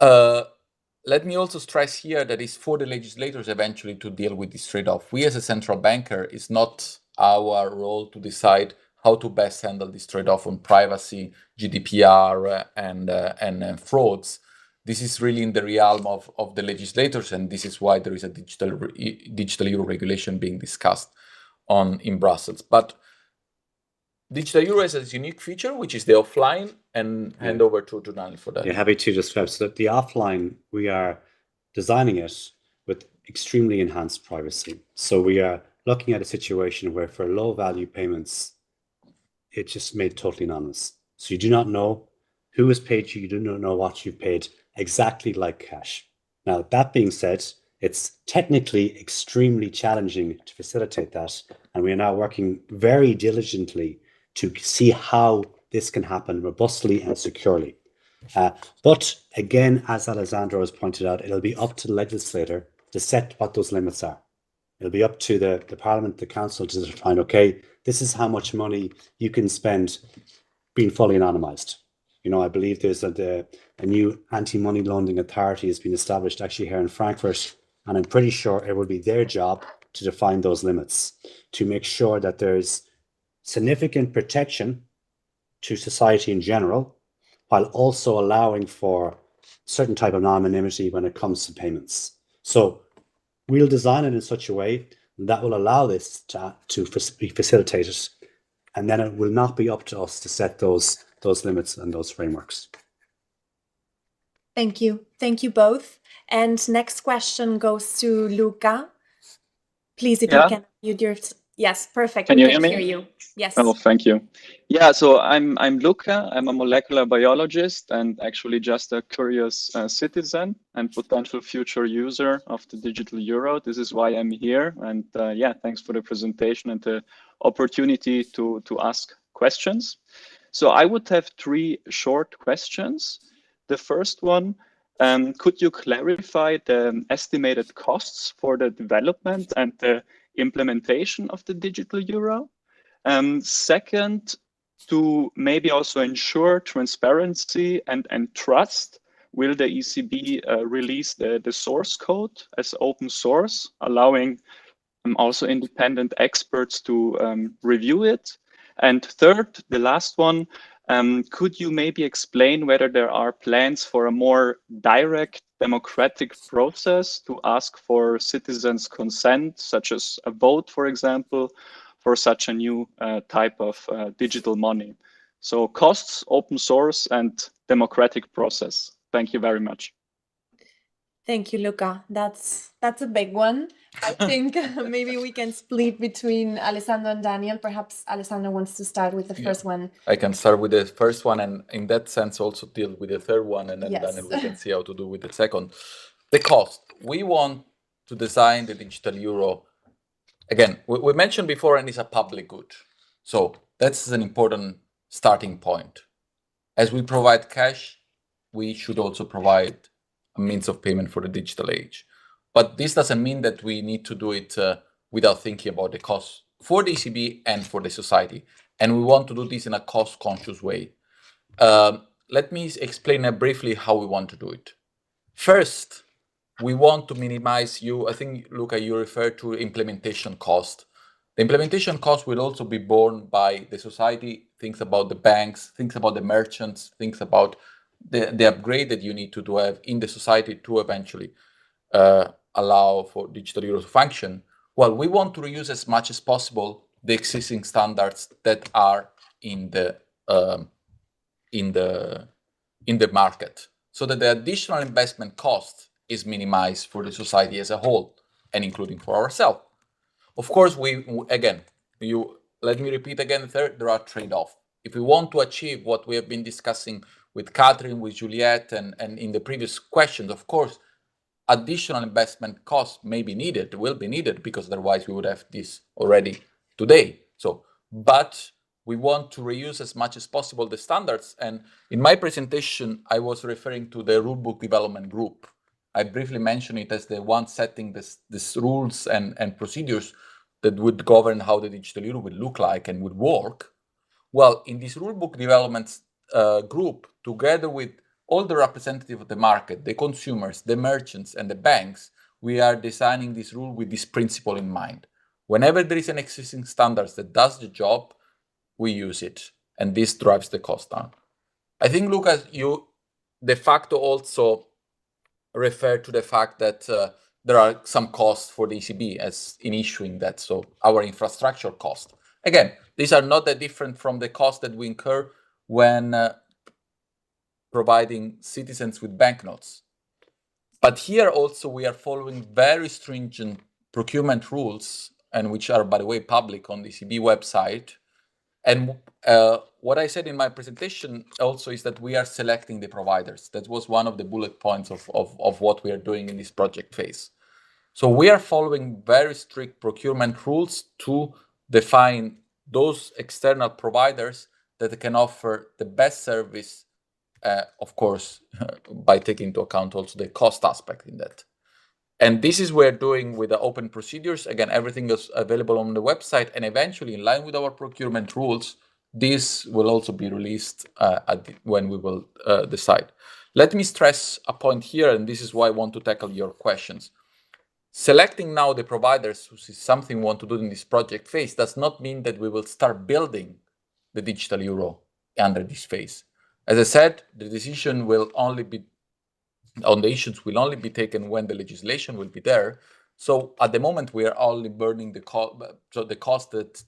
Let me also stress here that it's for the legislators eventually to deal with this trade-off. We as a central banker, it's not our role to decide how to best handle this trade-off on privacy, GDPR, and frauds. This is really in the realm of the legislators, and this is why there is a digital euro regulation being discussed in Brussels. But digital euro has a unique feature, which is the offline, and hand over to Daniel for that. Yeah, happy to describe. So the offline, we are designing it with extremely enhanced privacy. So we are looking at a situation where for low value payments, it's just made totally anonymous. So you do not know who has paid you, you do not know what you've paid, exactly like cash. Now, that being said, it's technically extremely challenging to facilitate that. And we are now working very diligently to see how this can happen robustly and securely. But again, as Alessandro has pointed out, it'll be up to the legislator to set what those limits are. It'll be up to the Parliament, the Council to define, okay, this is how much money you can spend being fully anonymized. You know, I believe there's a new anti-money laundering authority has been established actually here in Frankfurt, and I'm pretty sure it will be their job to define those limits, to make sure that there's significant protection to society in general, while also allowing for certain type of anonymity when it comes to payments. So we'll design it in such a way that will allow this to be facilitated, and then it will not be up to us to set those limits and those frameworks. Thank you. Thank you both. And next question goes to Luca. Please, if you can mute your... Yes, perfect. Can we you can hear me? you. Yes. Oh, thank you. Yeah, so I'm Luca. I'm a molecular biologist and actually just a curious citizen and potential future user of the digital euro. This is why I'm here. And yeah, thanks for the presentation and the opportunity to ask questions. So I would have 3 short questions. The first one, could you clarify the estimated costs for the development and the implementation of the digital euro? Second, to maybe also ensure transparency and trust, will the ECB release the source code as open source, allowing also independent experts to review it? And third, the last one, could you maybe explain whether there are plans for a more direct democratic process to ask for citizens' consent, such as a vote, for example, for such a new type of digital money? So costs, open source, and democratic process. Thank you very much. Thank you, Luca. That's a big one. I think maybe we can split between Alessandro and Daniel. Perhaps Alessandro wants to start with the first one. I can start with the first one, and in that sense also deal with the third one, and then Yes. Daniel, we can see how to do with the second. The cost. We want to design the digital euro. Again, we mentioned before, and it's a public good. So that's an important starting point. As we provide cash, we should also provide a means of payment for the digital age. But this doesn't mean that we need to do it without thinking about the cost for the ECB and for the society. And we want to do this in a cost-conscious way. Let me explain briefly how we want to do it. First, we want to minimize I think, Luca, you referred to implementation cost. The implementation cost will also be borne by the society, thinks about the banks, thinks about the merchants, thinks about the upgrade that you need to have in the society to eventually allow for digital euro to function. Well, we want to reuse as much as possible the existing standards that are in the market, so that the additional investment cost is minimized for the society as a whole, and including for ourselves. Of course, let me repeat again, there are trade-offs. If we want to achieve what we have been discussing with Catherine, with Juliette, and in the previous questions, of course, additional investment costs may be needed, will be needed, because otherwise we would have this already today. But we want to reuse as much as possible the standards. And in my presentation, I was referring to the rulebook development group. I briefly mentioned it as the one setting this rules and procedures that would govern how the digital euro would look like and would work. Well, in this rulebook development group, together with all the representatives of the market, the consumers, the merchants, and the banks, we are designing this rule with this principle in mind. Whenever there is an existing standard that does the job, we use it, and this drives the cost down. I think, Lucas, you de facto also refer to the fact that there are some costs for the ECB as in issuing that, so our infrastructure cost. Again, these are not that different from the cost that we incur when providing citizens with banknotes. But here also we are following very stringent procurement rules, and which are, by the way, public on the ECB website. And what I said in my presentation also is that we are selecting the providers. That was one of the bullet points of what we are doing in this project phase. So we are following very strict procurement rules to define those external providers that can offer the best service, of course, by taking into account also the cost aspect in that. And this is what we're doing with the open procedures. Again, everything is available on the website, and eventually, in line with our procurement rules, this will also be released when we will decide. Let me stress a point here, and this is why I want to tackle your questions. Selecting now the providers, which is something we want to do in this project phase, does not mean that we will start building the digital euro under this phase. As I said, the decision will only be on the issues will only be taken when the legislation will be there. So at the moment, we are only burning the cost. So the cost that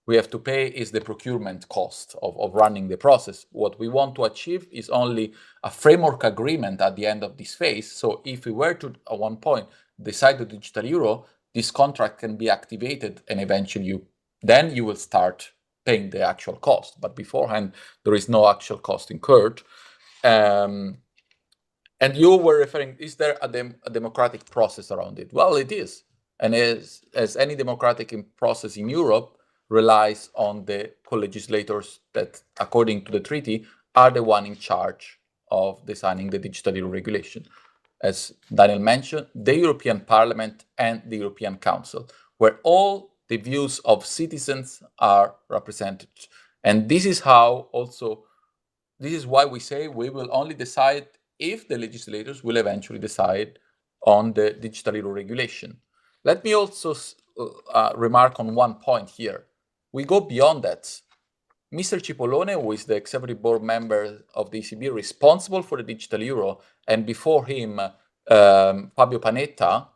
we have to pay is the procurement cost of running the process. What we want to achieve is only a framework agreement at the end of this phase. So if we were to, at one point, decide the digital euro, this contract can be activated, and eventually then you will start paying the actual cost. But beforehand, there is no actual cost incurred. And you were referring, is there a democratic process around it? Well, it is. And as any democratic process in Europe relies on the co-legislators that, according to the treaty, are the one in charge of designing the digital euro regulation. As Daniel mentioned, the European Parliament and the European Council, where all the views of citizens are represented. And this is why we say we will only decide if the legislators will eventually decide on the digital euro regulation. Let me also remark on one point here. We go beyond that. Mr. Cipollone, who is the executive board member of the ECB responsible for the digital euro, and before him, Fabio Panetta,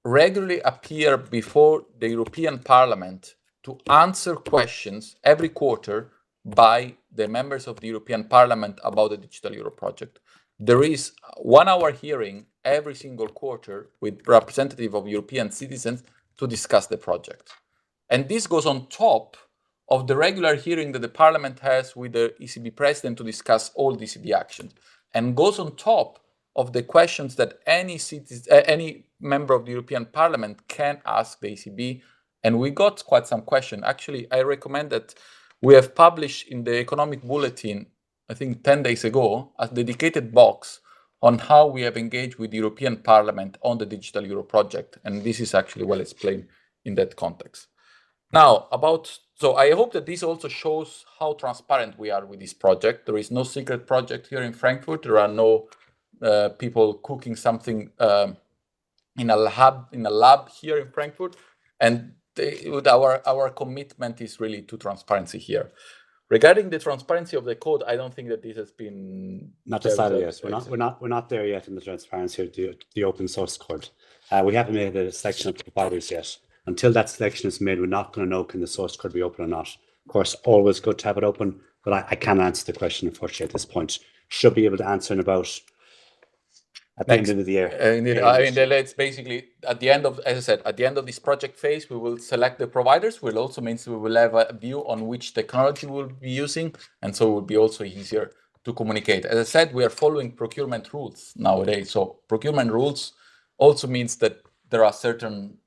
regularly appear before the European Parliament to answer questions every quarter by the members of the European Parliament about the digital euro project. There is 1 hour hearing every single quarter with representatives of European citizens to discuss the project. And this goes on top of the regular hearing that the Parliament has with the ECB president to discuss all the ECB actions, and goes on top of the questions that any member of the European Parliament can ask the ECB. And we got quite some questions. Actually, I recommend that we have published in the Economic Bulletin, I think 10 days ago, a dedicated box on how we have engaged with the European Parliament on the digital euro project. And this is actually well explained in that context. Now, so I hope that this also shows how transparent we are with this project. There is no secret project here in Frankfurt. There are no people cooking something in a lab here in Frankfurt. And our commitment is really to transparency here. Regarding the transparency of the code, I don't think that this has been not decided yet. We're not there yet in the transparency of the open source code. We haven't made a selection of providers yet. Until that selection is made, we're not going to know can the source code be open or not. Of course, always good to have it open, but I can't answer the question unfortunately at this point. Should be able to answer in about at the end of the year. It's basically at the end of, as I said, at the end of this project phase, we will select the providers. Will also means we will have a view on which technology we'll be using, and so it will be also easier to communicate. As I said, we are following procurement rules nowadays. So procurement rules also means that there are certain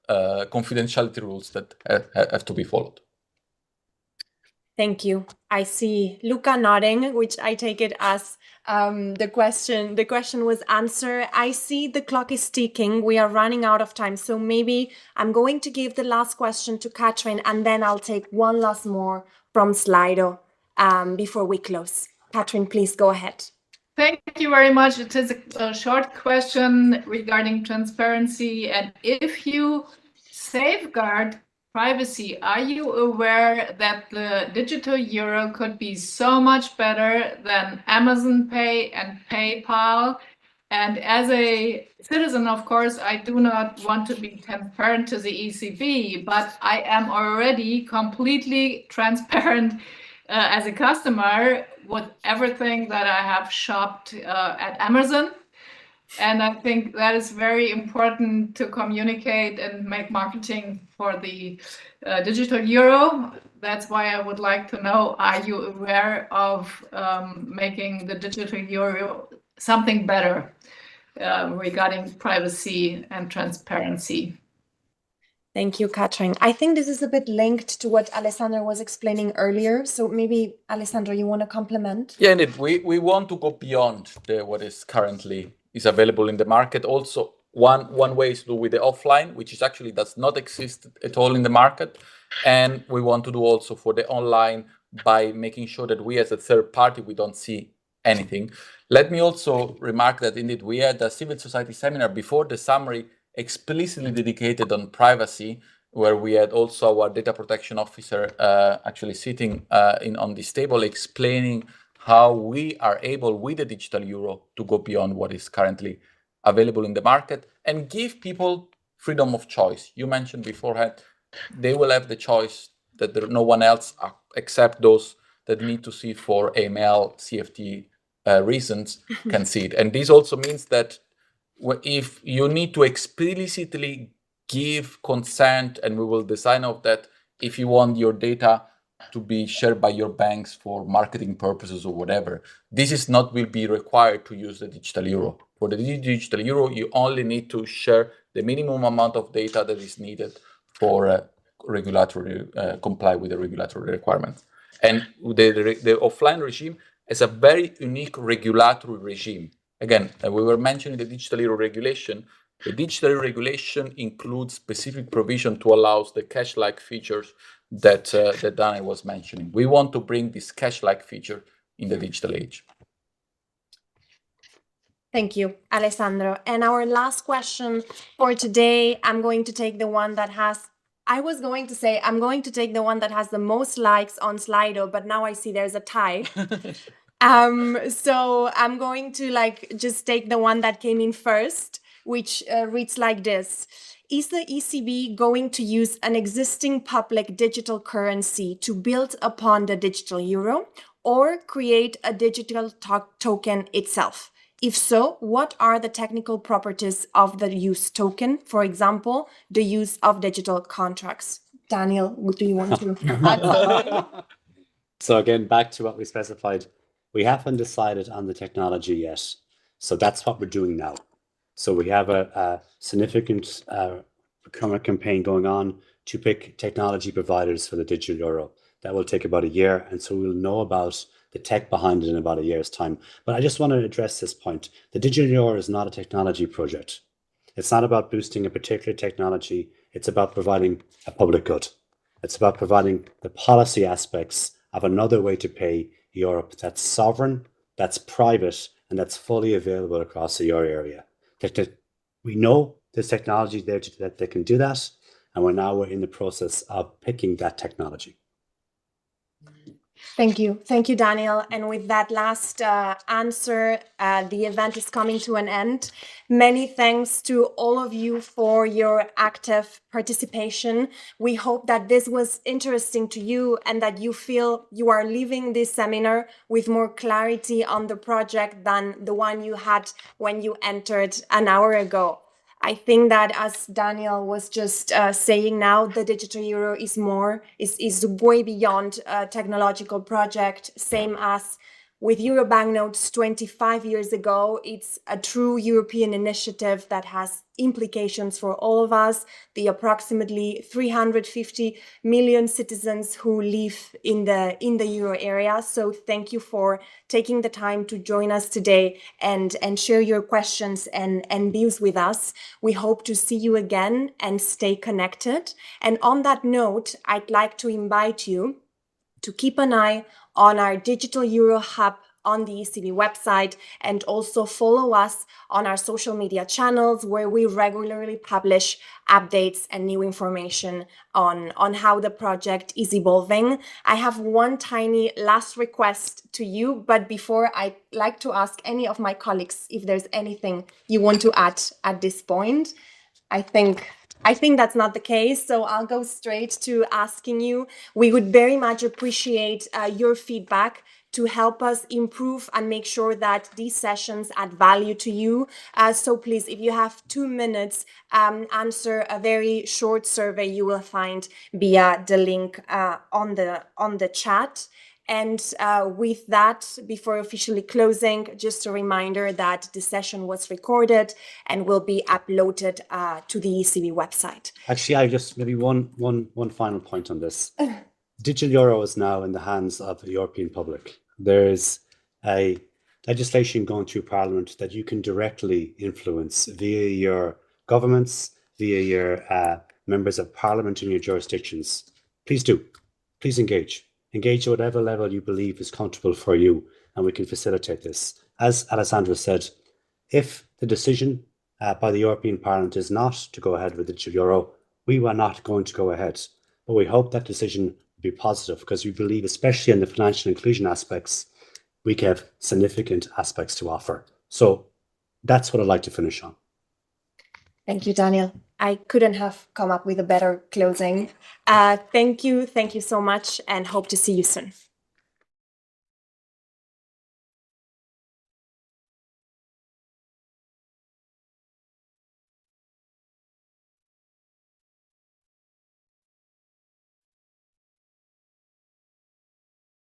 confidentiality rules that have to be followed. Thank you. I see Luca nodding, which I take it as the question was answered. I see the clock is ticking. We are running out of time. So maybe I'm going to give the last question to Katrin, and then I'll take one last more from Slido before we close. Katrin, please go ahead. Thank you very much. It is a short question regarding transparency. And if you safeguard privacy, are you aware that the digital euro could be so much better than Amazon Pay and PayPal? And as a citizen, of course, I do not want to be transparent to the ECB, but I am already completely transparent as a customer with everything that I have shopped at Amazon. And I think that is very important to communicate and make marketing for the digital euro. That's why I would like to know, are you aware of making the digital euro something better regarding privacy and transparency? Thank you, Katrin. I think this is a bit linked to what Alessandro was explaining earlier. So maybe, Alessandro, you want to complement? Yeah, indeed. We want to go beyond what is currently is available in the market. Also, one way is to do with the offline, which is actually does not exist at all in the market. And we want to do also for the online by making sure that we as a third party, we don't see anything. Let me also remark that indeed we had a civil society seminar before the summary explicitly dedicated on privacy, where we had also our data protection officer actually sitting on this table explaining how we are able with the digital euro to go beyond what is currently available in the market and give people freedom of choice. You mentioned beforehand, they will have the choice that no one else except those that need to see for AML, CFT reasons can see it. And this also means that if you need to explicitly give consent, and we will design of that, if you want your data to be shared by your banks for marketing purposes or whatever, this is not will be required to use the digital euro. For the digital euro, you only need to share the minimum amount of data that is needed for regulatory comply with the regulatory requirements. And the offline regime is a very unique regulatory regime. Again, we were mentioning the digital euro regulation. The digital euro regulation includes specific provision to allow the cash-like features that Daniel was mentioning. We want to bring this cash-like feature in the digital age. Thank you, Alessandro. And our last question for today, I'm going to take the one that has, I'm going to take the one that has the most likes on Slido, but now I see there's a tie. So I'm going to just take the one that came in first, which reads like this. Is the ECB going to use an existing public digital currency to build upon the digital euro or create a digital token itself? If so, what are the technical properties of the use token? For example, the use of digital contracts. Daniel, do you want to add something? So again, back to what we specified. We haven't decided on the technology yet. So that's what we're doing now. So we have a significant procurement campaign going on to pick technology providers for the digital euro. That will take about a year. And so we'll know about the tech behind it in about a year's time. But I just want to address this point. The digital euro is not a technology project. It's not about boosting a particular technology. It's about providing a public good. It's about providing the policy aspects of another way to pay Europe that's sovereign, that's private, and that's fully available across the euro area. We know there's technology there that they can do that, and we're in the process of picking that technology. Thank you. Thank you, Daniel. And with that last answer, the event is coming to an end. Many thanks to all of you for your active participation. We hope that this was interesting to you and that you feel you are leaving this seminar with more clarity on the project than the one you had when you entered an hour ago. I think that, as Daniel was just saying now, the digital euro is way beyond a technological project, same as with euro banknotes 25 years ago. It's a true European initiative that has implications for all of us, the approximately 350 million citizens who live in the euro area. So thank you for taking the time to join us today and share your questions and views with us. We hope to see you again and stay connected. And on that note, I'd like to invite you to keep an eye on our Digital Euro Hub on the ECB website, and also follow us on our social media channels, where we regularly publish updates and new information on how the project is evolving. I have one tiny last request to you, but before, I'd like to ask any of my colleagues if there's anything you want to add at this point. I think that's not the case, so I'll go straight to asking you. We would very much appreciate your feedback to help us improve and make sure that these sessions add value to you. So please, if you have 2 minutes, answer a very short survey you will find via the link on the chat. And with that, before officially closing, just a reminder that the session was recorded and will be uploaded to the ECB website. Actually, I just maybe one final point on this. Digital euro is now in the hands of the European public. There's a legislation going through Parliament that you can directly influence via your governments, via your members of Parliament in your jurisdictions. Please do. Please engage. Engage at whatever level you believe is comfortable for you, and we can facilitate this. As Alessandro said, if the decision by the European Parliament is not to go ahead with the digital euro, we are not going to go ahead. But we hope that decision will be positive, because we believe, especially in the financial inclusion aspects, we have significant aspects to offer. So that's what I'd like to finish on. Thank you, Daniel. I couldn't have come up with a better closing. Thank you so much, and hope to see you soon.